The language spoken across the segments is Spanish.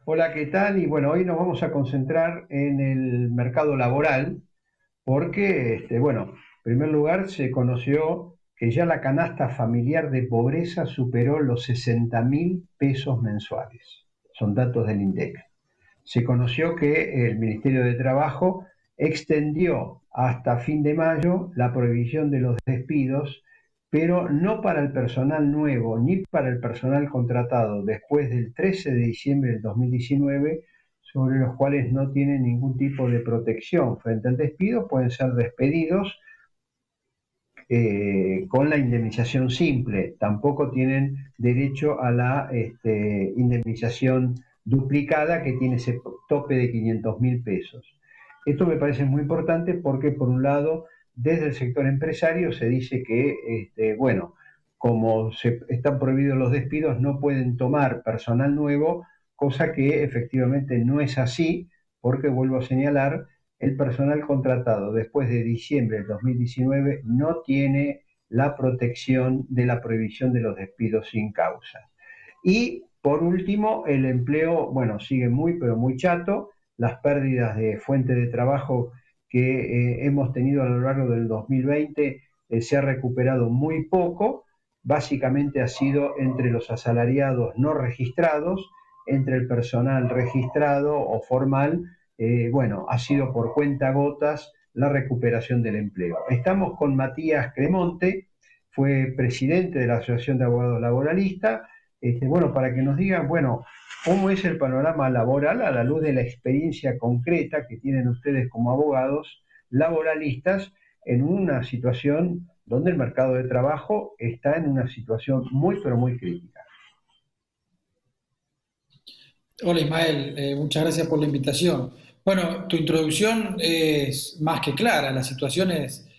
Hola, ¿qué tal? Y bueno, hoy nos vamos a concentrar en el mercado laboral porque, bueno, en primer lugar se conoció que ya la canasta familiar de pobreza superó los 60.000 pesos mensuales. Son datos del INDEC. Se conoció que el Ministerio de Trabajo extendió hasta fin de mayo la prohibición de los despidos, pero no para el personal nuevo ni para el personal contratado después del 13 de diciembre del 2019, sobre los cuales no tienen ningún tipo de protección frente al despido, pueden ser despedidos con la indemnización simple. Tampoco tienen derecho a la indemnización duplicada que tiene ese tope de 500.000 pesos. Esto me parece muy importante porque, por un lado, desde el sector empresario se dice que, bueno, como están prohibidos los despidos, no pueden tomar personal nuevo, cosa que efectivamente no es así, porque vuelvo a señalar, el personal contratado después de diciembre del 2019 no tiene la protección de la prohibición de los despidos sin causa. Y por último, el empleo, bueno, sigue muy, pero muy chato. Las pérdidas de fuente de trabajo que hemos tenido a lo largo del 2020 se ha recuperado muy poco. Básicamente ha sido entre los asalariados no registrados, entre el personal registrado o formal. Bueno, ha sido por cuenta gotas la recuperación del empleo. Estamos con Matías Cremonte, fue presidente de la Asociación de Abogados Laboralistas, bueno, para que nos digan, bueno, cómo es el panorama laboral a la luz de la experiencia concreta que tienen ustedes como abogados laboralistas en una situación donde el mercado de trabajo está en una situación muy, pero muy crítica. Hola Ismael, muchas gracias por la invitación. Bueno, tu introducción es más que clara, la situación es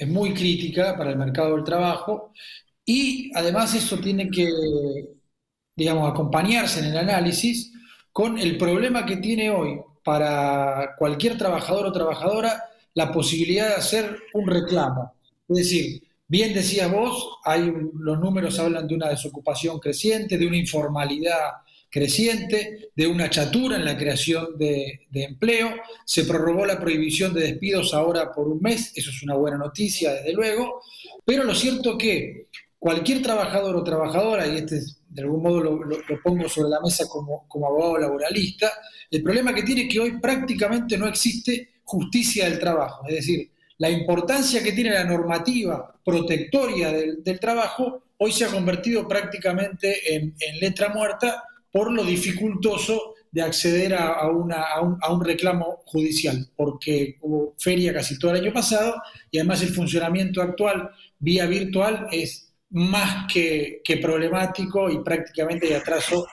muy crítica para el mercado del trabajo y además eso tiene que, digamos, acompañarse en el análisis con el problema que tiene hoy para cualquier trabajador o trabajadora la posibilidad de hacer un reclamo. Es decir, bien decías vos, los números hablan de una desocupación creciente, de una informalidad creciente, de una chatura en la creación de empleo. Se prorrogó la prohibición de despidos ahora por un mes, eso es una buena noticia, desde luego, pero lo cierto que cualquier trabajador o trabajadora, y de algún modo lo pongo sobre la mesa como abogado laboralista, el problema que tiene es que hoy prácticamente no existe justicia del trabajo, es decir, la importancia que tiene la normativa protectoria del trabajo hoy se ha convertido prácticamente en letra muerta por lo dificultoso de acceder a un reclamo judicial, porque hubo feria casi todo el año pasado y además el funcionamiento actual vía virtual es más que problemático y prácticamente de atraso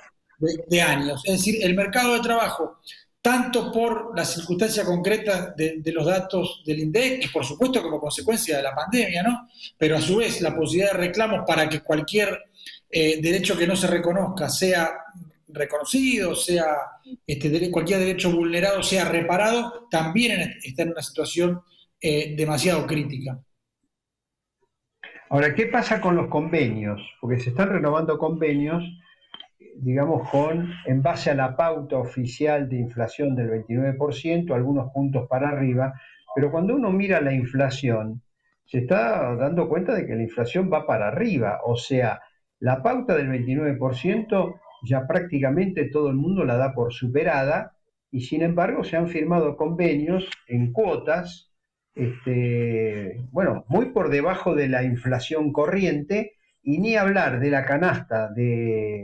de años. Es decir, el mercado de trabajo, tanto por las circunstancias concretas de los datos del INDEC y por supuesto como consecuencia de la pandemia, ¿no? Pero a su vez la posibilidad de reclamos para que cualquier derecho que no se reconozca sea reconocido, sea cualquier derecho vulnerado sea reparado, también está en una situación demasiado crítica. Ahora, ¿qué pasa con los convenios? Porque se están renovando convenios, digamos, en base a la pauta oficial de inflación del 29%, algunos puntos para arriba, pero cuando uno mira la inflación, se está dando cuenta de que la inflación va para arriba, o sea, la pauta del 29% ya prácticamente todo el mundo la da por superada, y sin embargo se han firmado convenios en cuotas, bueno, muy por debajo de la inflación corriente, y ni hablar de la canasta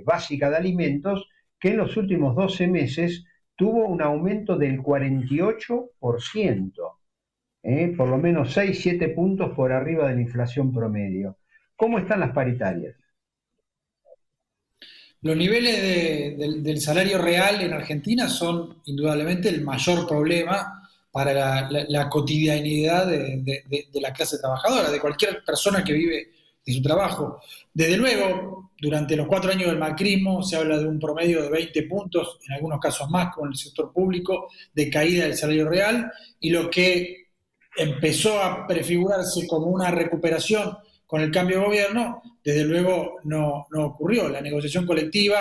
básica de alimentos, que en los últimos 12 meses tuvo un aumento del 48%, por lo menos 6, 7 puntos por arriba de la inflación promedio. ¿Cómo están las paritarias? Los niveles del salario real en Argentina son indudablemente el mayor problema para la cotidianidad de la clase trabajadora, de cualquier persona que vive de su trabajo. Desde luego, durante los 4 años del macrismo se habla de un promedio de 20 puntos, en algunos casos más, con el sector público, de caída del salario real, y lo que empezó a prefigurarse como una recuperación con el cambio de gobierno, desde luego no ocurrió. La negociación colectiva,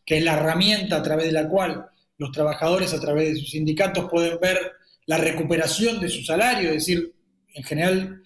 que es la herramienta a través de la cual los trabajadores a través de sus sindicatos pueden ver la recuperación de su salario, es decir, en general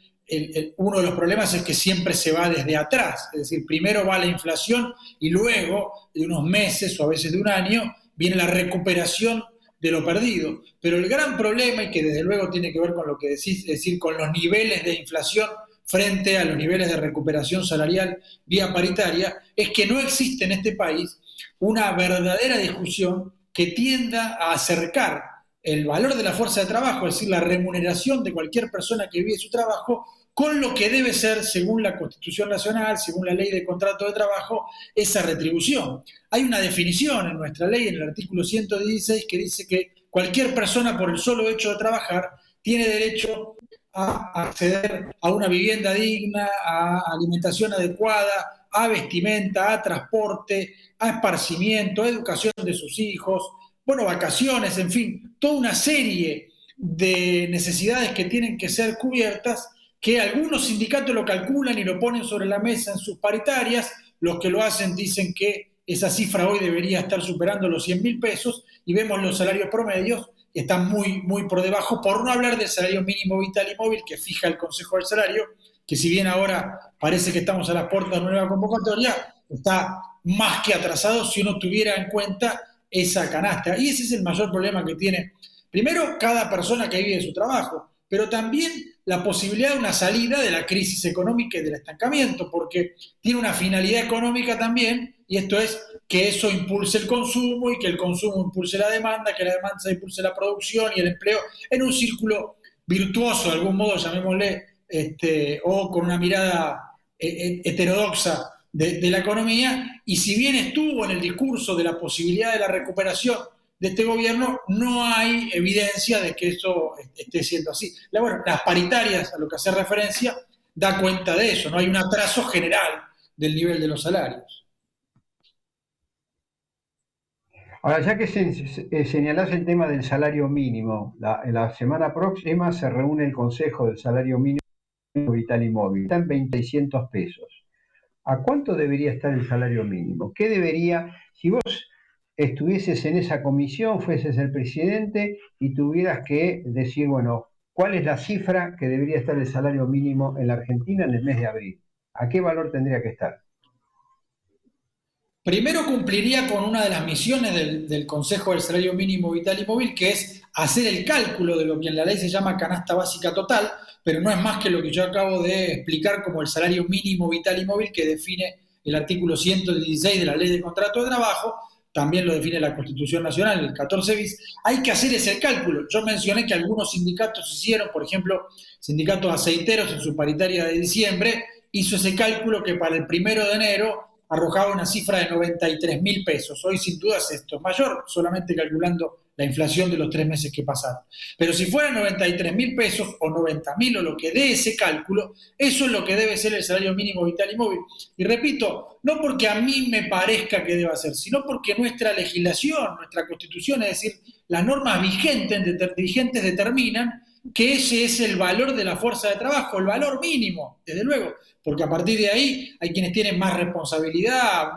uno de los problemas es que siempre se va desde atrás, es decir, primero va la inflación y luego, de unos meses o a veces de un año, viene la recuperación de lo perdido. Pero el gran problema, y que desde luego tiene que ver con lo que decís, es decir, con los niveles de inflación frente a los niveles de recuperación salarial vía paritaria, es que no existe en este país una verdadera discusión que tienda a acercar el valor de la fuerza de trabajo, es decir, la remuneración de cualquier persona que vive su trabajo, con lo que debe ser, según la Constitución Nacional, según la Ley de Contrato de Trabajo, esa retribución. Hay una definición en nuestra ley, en el artículo 116, que dice que cualquier persona, por el solo hecho de trabajar, tiene derecho a acceder a una vivienda digna, a alimentación adecuada, a vestimenta, a transporte, a esparcimiento, a educación de sus hijos, bueno, vacaciones, en fin, toda una serie de necesidades que tienen que ser cubiertas, que algunos sindicatos lo calculan y lo ponen sobre la mesa en sus paritarias, los que lo hacen dicen que esa cifra hoy debería estar superando los 100.000 pesos, y vemos los salarios promedios que están muy, muy por debajo, por no hablar del salario mínimo vital y móvil que fija el Consejo del Salario, que si bien ahora parece que estamos a las puertas de una nueva convocatoria, está más que atrasado si uno tuviera en cuenta esa canasta. Y ese es el mayor problema que tiene, primero, cada persona que vive de su trabajo, pero también la posibilidad de una salida de la crisis económica y del estancamiento, porque tiene una finalidad económica también, y esto es que eso impulse el consumo y que el consumo impulse la demanda, que la demanda impulse la producción y el empleo, en un círculo virtuoso, de algún modo, llamémosle, o con una mirada heterodoxa de la economía, y si bien estuvo en el discurso de la posibilidad de la recuperación de este gobierno, no hay evidencia de que eso esté siendo así. Bueno, las paritarias, a lo que hace referencia, da cuenta de eso, no hay un atraso general del nivel de los salarios. Ahora, ya que señalás el tema del salario mínimo, la semana próxima se reúne el Consejo del Salario Mínimo Vital y Móvil. Está en 2.600 pesos. ¿A cuánto debería estar el salario mínimo? ¿Qué debería, si vos estuvieses en esa comisión, fueses el presidente y tuvieras que decir, bueno, ¿cuál es la cifra que debería estar el salario mínimo en la Argentina en el mes de abril? ¿A qué valor tendría que estar? Primero cumpliría con una de las misiones del Consejo del Salario Mínimo Vital y Móvil, que es hacer el cálculo de lo que en la ley se llama canasta básica total, pero no es más que lo que yo acabo de explicar como el salario mínimo vital y móvil que define el artículo 116 de la Ley de Contrato de Trabajo, también lo define la Constitución Nacional, el 14 bis. Hay que hacer ese cálculo. Yo mencioné que algunos sindicatos hicieron, por ejemplo, sindicatos aceiteros en su paritaria de diciembre, hizo ese cálculo que para el 1 de enero arrojaba una cifra de 93.000 pesos. Hoy sin dudas esto es mayor, solamente calculando la inflación de los 3 meses que pasaron. Pero si fueran 93.000 pesos o 90.000 o lo que dé ese cálculo, eso es lo que debe ser el salario mínimo vital y móvil. Y repito, no porque a mí me parezca que deba ser, sino porque nuestra legislación, nuestra constitución, es decir, las normas vigentes determinan que ese es el valor de la fuerza de trabajo, el valor mínimo, desde luego, porque a partir de ahí hay quienes tienen más responsabilidad,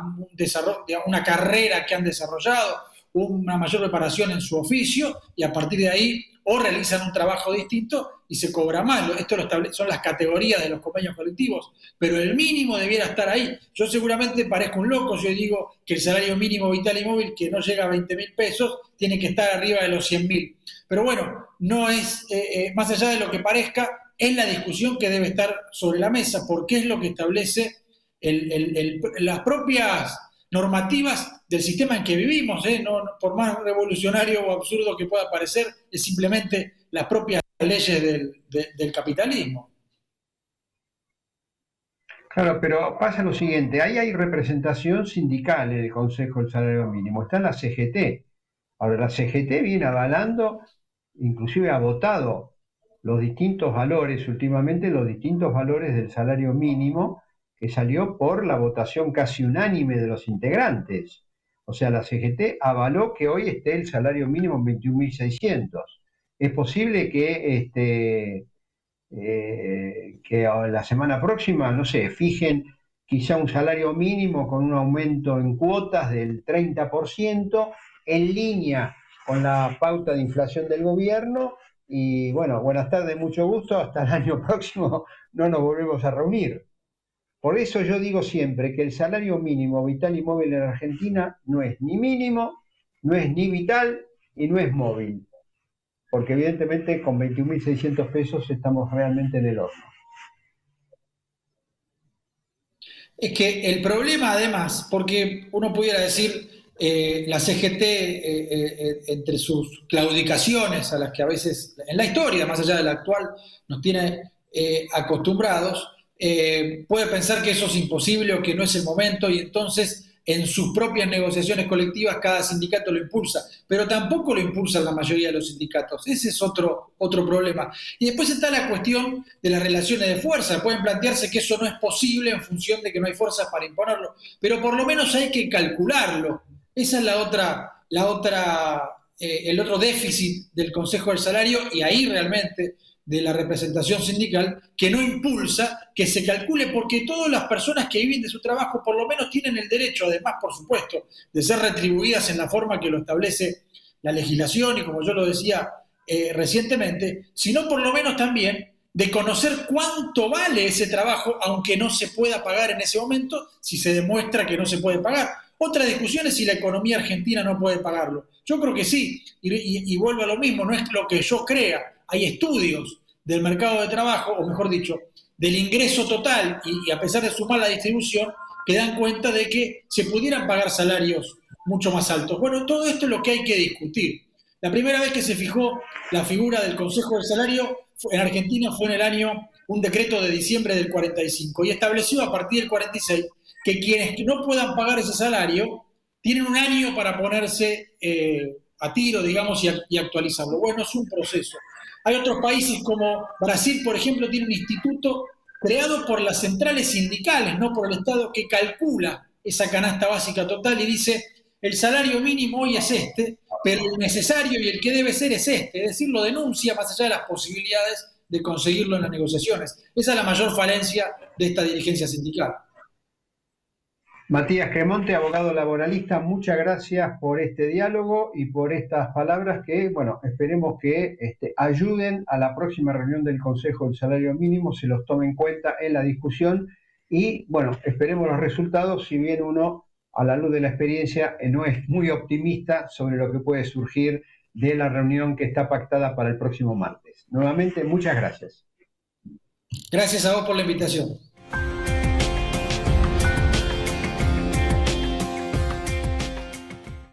una carrera que han desarrollado, una mayor preparación en su oficio, y a partir de ahí o realizan un trabajo distinto y se cobra más. Esto son las categorías de los convenios colectivos, pero el mínimo debiera estar ahí. Yo seguramente parezco un loco si yo digo que el salario mínimo vital y móvil, que no llega a 20.000 pesos, tiene que estar arriba de los 100.000. Pero bueno, no es, más allá de lo que parezca, es la discusión que debe estar sobre la mesa, porque es lo que establece las propias normativas del sistema en que vivimos, no, por más revolucionario o absurdo que pueda parecer, es simplemente las propias leyes del capitalismo. Claro, pero pasa lo siguiente, ahí hay representación sindical en el Consejo del Salario Mínimo, está la CGT. Ahora, la CGT viene avalando, inclusive ha votado los distintos valores, últimamente los distintos valores del salario mínimo, que salió por la votación casi unánime de los integrantes. O sea, la CGT avaló que hoy esté el salario mínimo en 21.600. Es posible que la semana próxima, no sé, fijen quizá un salario mínimo con un aumento en cuotas del 30%, en línea con la pauta de inflación del gobierno. Y bueno, buenas tardes, mucho gusto. Hasta el año próximo no nos volvemos a reunir. Por eso yo digo siempre que el salario mínimo vital y móvil en Argentina no es ni mínimo, no es ni vital y no es móvil. Porque evidentemente con 21.600 pesos estamos realmente en el horno. Es que el problema, además, porque uno pudiera decir, la CGT, entre sus claudicaciones a las que a veces, en la historia, más allá de la actual, nos tiene acostumbrados, puede pensar que eso es imposible o que no es el momento y entonces en sus propias negociaciones colectivas cada sindicato lo impulsa, pero tampoco lo impulsan la mayoría de los sindicatos. Ese es otro problema. Y después está la cuestión de las relaciones de fuerza. Pueden plantearse que eso no es posible en función de que no hay fuerzas para imponerlo, pero por lo menos hay que calcularlo. Esa es el otro déficit del Consejo del Salario y ahí realmente de la representación sindical que no impulsa que se calcule porque todas las personas que viven de su trabajo por lo menos tienen el derecho, además por supuesto, de ser retribuidas en la forma que lo establece la legislación y como yo lo decía recientemente, sino por lo menos también de conocer cuánto vale ese trabajo, aunque no se pueda pagar en ese momento, si se demuestra que no se puede pagar. Otra discusión es si la economía argentina no puede pagarlo. Yo creo que sí, y vuelvo a lo mismo, no es lo que yo crea. Hay estudios del mercado de trabajo, o mejor dicho, del ingreso total, y a pesar de su mala distribución, que dan cuenta de que se pudieran pagar salarios mucho más altos. Bueno, todo esto es lo que hay que discutir. La primera vez que se fijó la figura del Consejo del Salario en Argentina fue en el año, un decreto de diciembre del 45, y estableció a partir del 46 que quienes no puedan pagar ese salario tienen un año para ponerse a tiro, digamos, y actualizarlo. Bueno, es un proceso. Hay otros países como Brasil, por ejemplo, tiene un instituto creado por las centrales sindicales, no por el Estado, que calcula esa canasta básica total y dice, el salario mínimo hoy es este, pero el necesario y el que debe ser es este. Es decir, lo denuncia más allá de las posibilidades de conseguirlo en las negociaciones. Esa es la mayor falencia de esta dirigencia sindical. Matías Cremonte, abogado laboralista, muchas gracias por este diálogo y por estas palabras que, bueno, esperemos que ayuden a la próxima reunión del Consejo del Salario Mínimo, se los tome en cuenta en la discusión y, bueno, esperemos los resultados, si bien uno, a la luz de la experiencia, no es muy optimista sobre lo que puede surgir de la reunión que está pactada para el próximo martes. Nuevamente, muchas gracias. Gracias a vos por la invitación.